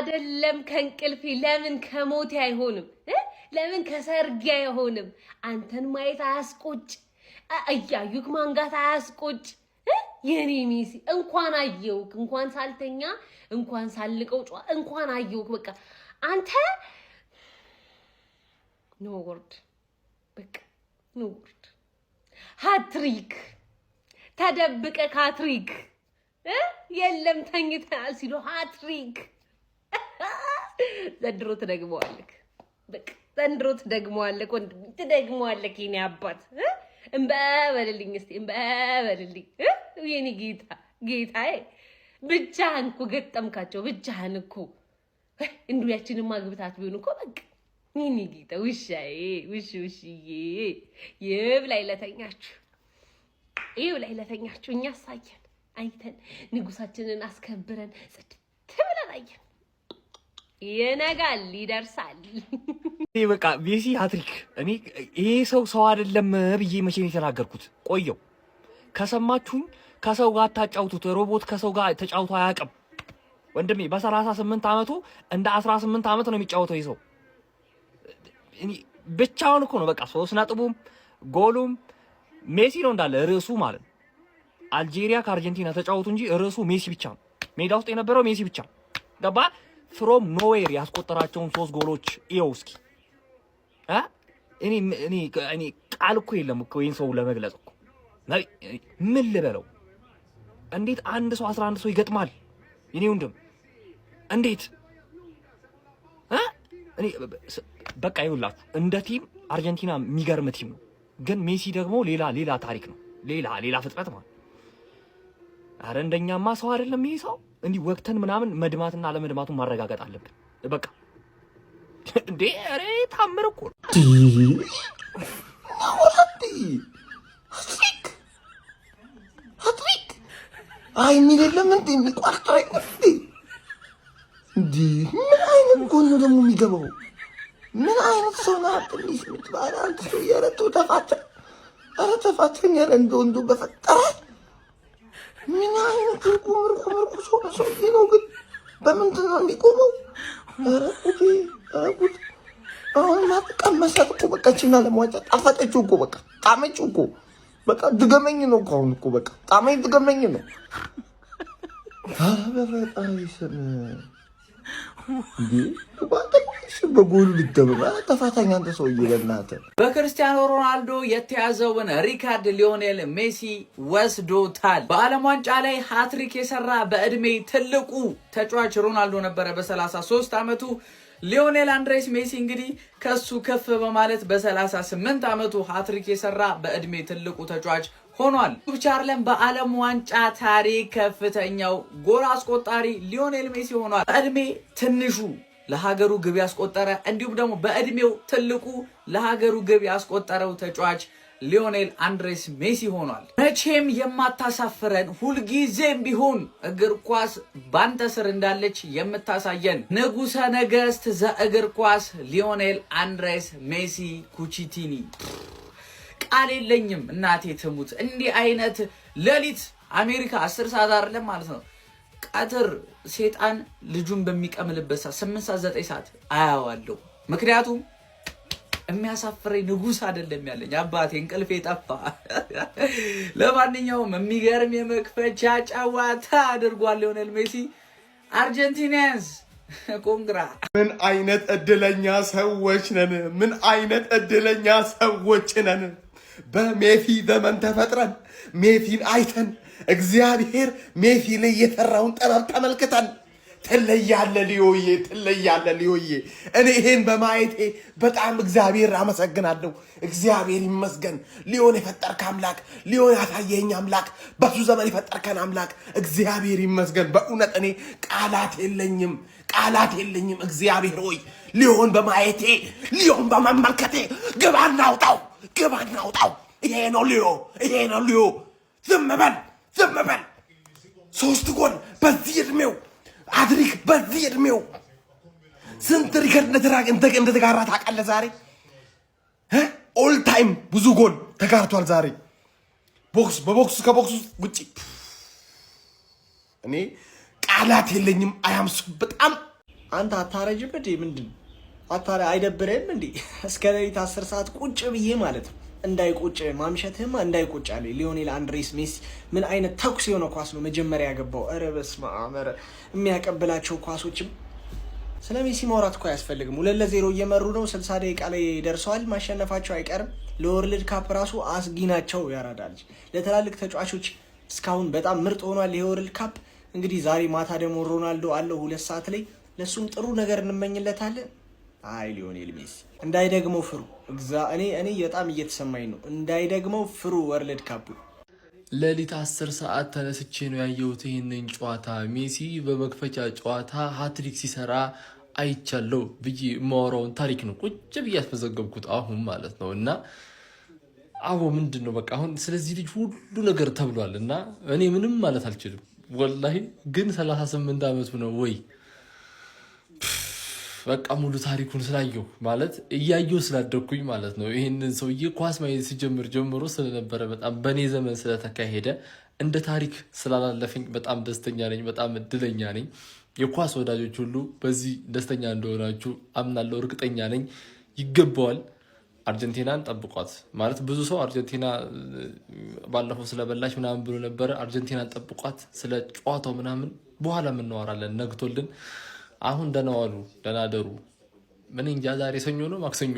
አይደለም ከንቅልፊ ለምን ከሞት አይሆንም ለምን ከሰርግ አይሆንም አንተን ማየት አያስቆጭ አያዩክ ማንጋት አያስቆጭ የኔ ሚሲ እንኳን አየውክ እንኳን ሳልተኛ እንኳን ሳልቀው እንኳን አየውክ በቃ አንተ ኖ ወርድ በቃ ኖ ወርድ ሃትሪክ ተደብቀ ካትሪክ የለም ተኝተናል ሲሉ ሃትሪክ ዘንድሮ ትደግመዋለክ በቃ ዘንድሮ ትደግመዋለክ ወንድም ትደግመዋለክ የኔ አባት እንበበልልኝ እስቲ እንበበልልኝ የኔ ጌታዬ ብቻህን እኮ ገጠምካቸው ብቻህን እኮ እንዱያችንን ማግብታት ቢሆን እኮ በቃ የኔ ጌታ ውሻዬ ውሽዬ ይብላይ ለተኛችሁ እኛ ሳየን አይተን ንጉሳችንን አስከብረን ጽድት ብለን አየን ይነጋል ይደርሳል በቃ ሜሲ ሃትሪክ እኔ ይሄ ሰው አይደለም ብዬ መቼ ነው የተናገርኩት ቆየው ከሰማችሁኝ ከሰው ጋር ታጫውቱት ሮቦት ከሰው ጋር ተጫውቶ አያውቅም ወንድሜ በ38 አመቱ እንደ 18 አመት ነው የሚጫወተው ይሄ ሰው እኔ ብቻውን እኮ ነው በቃ 3 ነጥቡም ጎሉም ሜሲ ነው እንዳለ ርዕሱ ማለት አልጄሪያ ከአርጀንቲና ተጫወቱ እንጂ ርዕሱ ሜሲ ብቻ ነው ሜዳ ውስጥ የነበረው ሜሲ ብቻ ገባ ፍሮም ኖዌር ያስቆጠራቸውን 3 ጎሎች ኢዮስኪ እኔ ቃል እኮ የለም እኮ ይሄን ሰው ለመግለጽ እኮ ምን ልበለው እንዴት አንድ ሰው 11 ሰው ይገጥማል የኔ ወንድም እንዴት እኔ በቃ ይውላችሁ እንደ ቲም አርጀንቲና የሚገርም ቲም ነው ግን ሜሲ ደግሞ ሌላ ታሪክ ነው ሌላ ፍጥረት ማለት አረ እንደኛማ ሰው አይደለም ይሄ ሰው እንዲህ ወቅተን ምናምን መድማትና ለመድማቱን ማረጋገጥ አለብን በቃ እንዴ አሬ ታምር እኮ ሃትሪክ አይ ምን የለም እንዴ የሚቋርጠው እንዴ ምን አይነት ጎን ነው ደግሞ የሚገባው ምን አይነት ሰው ነው አጥንሽ ምትባል አንተ ሰው ያረቱ ተፋተኛ እንደው በፈጠረ ምን አይነት ቁምር ሰው ነው ግን በምንድን ነው የሚቆመው አረቁት አሁን ማጥቀመሰጥ እኮ በቃ ቺና ለማዋጫ ጣፈጠችው እኮ በቃ ጣመችው እኮ በቃ ድገመኝ ነው አሁን እኮ በቃ ጣመኝ ድገመኝ ነው አረ በፈጣሪ ስም በጎል ልደበባ ተፋታኛ አንተ ሰው ይለናተ በክርስቲያኖ ሮናልዶ የተያዘውን ሪካርድ ሊዮኔል ሜሲ ወስዶታል በዓለም ዋንጫ ላይ ሃትሪክ የሰራ በእድሜ ትልቁ ተጫዋች ሮናልዶ ነበረ በ33 አመቱ ሊዮኔል አንድሬስ ሜሲ እንግዲህ ከሱ ከፍ በማለት በ38 አመቱ ሃትሪክ የሰራ በእድሜ ትልቁ ተጫዋች ሆኗል ብቻ አይደለም በዓለም ዋንጫ ታሪክ ከፍተኛው ጎል አስቆጣሪ ሊዮኔል ሜሲ ሆኗል በእድሜ ትንሹ ለሀገሩ ግብ ያስቆጠረ እንዲሁም ደግሞ በእድሜው ትልቁ ለሀገሩ ግብ ያስቆጠረው ተጫዋች ሊዮኔል አንድሬስ ሜሲ ሆኗል መቼም የማታሳፍረን ሁልጊዜም ቢሆን እግር ኳስ ባንተ ስር እንዳለች የምታሳየን ንጉሰ ነገስት ዘእግር ኳስ ሊዮኔል አንድሬስ ሜሲ ኩቺቲኒ ቃል የለኝም እናቴ ትሙት እንዲህ አይነት ሌሊት አሜሪካ 10 ሰዓት አይደለም ማለት ነው ቀትር ሴጣን ልጁን በሚቀምልበት 8 ሰዓት 9 ሰዓት አያዋለው ምክንያቱም የሚያሳፍረኝ ንጉስ አይደለም ያለኝ አባቴ እንቅልፌ ጠፋ ለማንኛውም የሚገርም የመክፈቻ ጨዋታ አድርጓል ሊዮኔል ሜሲ አርጀንቲናንስ ኮንግራ ምን አይነት እድለኛ ሰዎች ነን ምን አይነት እድለኛ ሰዎች ነን በሜሲ ዘመን ተፈጥረን ሜሲን አይተን እግዚአብሔር ሜሲ ላይ የሰራውን ጥበብ ተመልክተን ትለያለ ሊዮዬ እኔ ይሄን በማየቴ በጣም እግዚአብሔር አመሰግናለሁ እግዚአብሔር ይመስገን ሊዮን የፈጠርከ አምላክ ሊዮን ያሳየኝ አምላክ በሱ ዘመን የፈጠርከን አምላክ እግዚአብሔር ይመስገን በእውነት እኔ ቃላት የለኝም እግዚአብሔር ሆይ ሊዮን በማየቴ ሊዮን በመመልከቴ ግብ አናውጣው ይሄ ነው ሊዮ ዝም በል 3 ጎል በዚህ እድሜው አድሪክ በዚህ እድሜው ስንት ሪከርድ እንደተጋራ ታውቃለህ ዛሬ ኦል ታይም ብዙ ጎል ተጋርቷል ዛሬ በቦክስ ከቦክስ ውጪ እኔ ቃላት የለኝም አያምሱ በጣም አንተ አታረጅም እንዴ? ምንድን አይደብርህም እንዴ? እስከ ሌሊት 10 ሰዓት ቁጭ ብዬ ማለት ነው እንዳይቆጭ ማምሸትህማ እንዳይቆጭ አለ ሊዮኔል አንድሬስ ሜሲ። ምን አይነት ተኩስ የሆነ ኳስ ነው መጀመሪያ ያገባው! ኧረ በስመ አብ! ኧረ የሚያቀብላቸው ኳሶችም ስለ ሜሲ ማውራት እኮ አያስፈልግም። 2-0 እየመሩ ነው። 60 ደቂቃ ላይ ደርሰዋል። ማሸነፋቸው አይቀርም። ለወርልድ ካፕ ራሱ አስጊ ናቸው። ያራዳል ለትላልቅ ተጫዋቾች እስካሁን በጣም ምርጥ ሆኗል ይሄ ወርልድ ካፕ። እንግዲህ ዛሬ ማታ ደግሞ ሮናልዶ አለው 2 ሰዓት ላይ ለሱም ጥሩ ነገር እንመኝለታለን። አይ ሊዮኔል ሜሲ እንዳይደግመው ፍሩ። እኔ በጣም እየተሰማኝ ነው። እንዳይደግመው ፍሩ ወርልድ ካፕ። ሌሊት 10 ሰዓት ተነስቼ ነው ያየሁት ይህንን ጨዋታ። ሜሲ በመክፈቻ ጨዋታ ሃትሪክ ሲሰራ አይቻለው ብዬ የማወራውን ታሪክ ነው ቁጭ ብዬ ያስመዘገብኩት አሁን ማለት ነው። እና አዎ ምንድን ነው በቃ አሁን ስለዚህ ልጅ ሁሉ ነገር ተብሏል እና እኔ ምንም ማለት አልችልም ወላሂ። ግን 38 ዓመቱ ነው ወይ በቃ ሙሉ ታሪኩን ስላየው ማለት እያየው ስላደኩኝ ማለት ነው። ይህንን ሰውዬ ኳስ ማየት ሲጀምር ጀምሮ ስለነበረ በጣም በእኔ ዘመን ስለተካሄደ እንደ ታሪክ ስላላለፈኝ በጣም ደስተኛ ነኝ፣ በጣም እድለኛ ነኝ። የኳስ ወዳጆች ሁሉ በዚህ ደስተኛ እንደሆናችሁ አምናለሁ፣ እርግጠኛ ነኝ። ይገባዋል። አርጀንቲናን ጠብቋት ማለት ብዙ ሰው አርጀንቲና ባለፈው ስለበላች ምናምን ብሎ ነበረ። አርጀንቲናን ጠብቋት። ስለ ጨዋታው ምናምን በኋላ የምናወራለን ነግቶልን። አሁን ደህና ዋሉ፣ ደህና ደሩ። ምን እንጃ ዛሬ ሰኞ ነው ማክሰኞ